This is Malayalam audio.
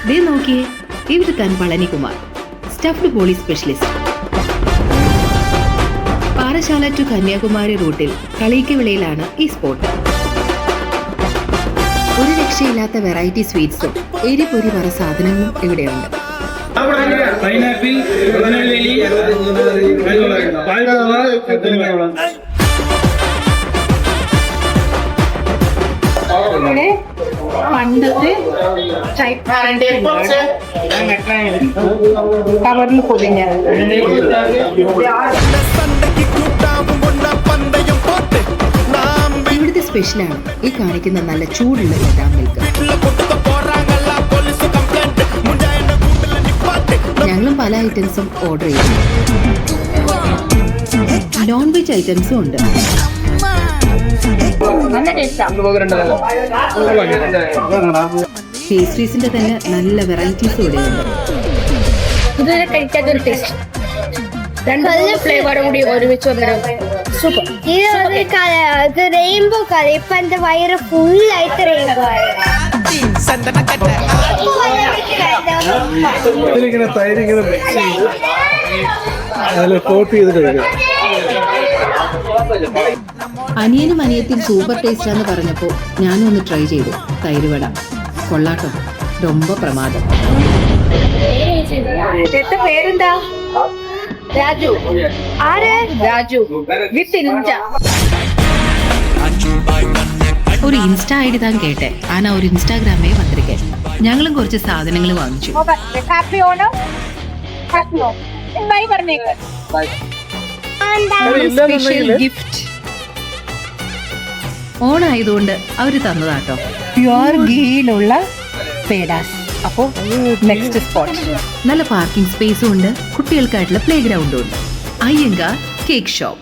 ദേ നോക്കിയേ, ഇവിടെ താൻ Palanikumar, stuffed poli specialist. Parassala to Kanyakumari റൂട്ടിൽ കളിയിക്കവിളയിലാണ് ഈ സ്പോട്ട്. ഒരു രക്ഷയില്ലാത്ത വെറൈറ്റി സ്വീറ്റ്സും എരിപൊരി വറ സാധനങ്ങളും ഇവിടെയുണ്ട്. പൈനാപ്പിൾ, പണ്ടത്തെ കവറിൽ പൊതിഞ്ഞ ഇവിടുത്തെ സ്പെഷ്യലാണ് ഈ കാണിക്കുന്ന നല്ല ചൂടുള്ള ബദാം മിൽക്ക്. ഞങ്ങളും പല ഐറ്റംസും ഓർഡർ ചെയ്തു. നോൺ വെജ് ഐറ്റംസും ഉണ്ട്. പേസ്ട്രീസിന്റെ തന്നെ നല്ല വെറൈറ്റീസ് ഇവിടെയുണ്ട്. ഇതുവരെ കഴിക്കാത്തൊരു ടേസ്റ്റ്. രണ്ട് ഫ്ലേവർ കൂടി ഒരുമിച്ച് വന്നിട്ട് സൂപ്പർ. ഇത് റെയിൻബോ കളർ. ഇപ്പൊ എന്റെ വയറ് ഫുള്ളായിട്ട് റെയിൻബോ ഇതിലിങ്ങനെ തൈരിങ്ങനെ മിക്സ് ചെയ്ത് അതിൽ കോട്ട് ചെയ്ത് കഴിക്കാം. അനിയനും അനിയത്തിയും സൂപ്പർ ടേസ്റ്റാന്ന് പറഞ്ഞപ്പോ ഞാനും ഒന്ന് ട്രൈ ചെയ്തു. തൈര് വട കൊള്ളാട്ടോ, ரொம்ப പ്രമാദം. പേരെന്താ? രാജു. ആര്? രാജു വിത്ത് ഇൻജ. ഒരു ഇൻസ്റ്റാ ഐഡി താൻ കേട്ടെ. ആനാ ഒരു ഇൻസ്റ്റാഗ്രാമേ വന്നിരിക്കേ. ഞങ്ങളും കുറച്ച് സാധനങ്ങൾ വാങ്ങിച്ചു. Happy Onam. Happy Onam. Bye പറഞ്ഞേക്ക്. സ്പെഷ്യൽ ഗിഫ്റ്റ് ഓണായതുകൊണ്ട് അവര് തന്നതാട്ടോ. പ്യുവർ ഗീയിലുള്ള പേഡാസ്. അപ്പോൾ നെക്സ്റ്റ് സ്പോട്ട്. നല്ല പാർക്കിംഗ് സ്പേസും ഉണ്ട്. കുട്ടികൾക്കായിട്ടുള്ള പ്ലേ ഗ്രൗണ്ടും ഉണ്ട്. Iyengar cake shop.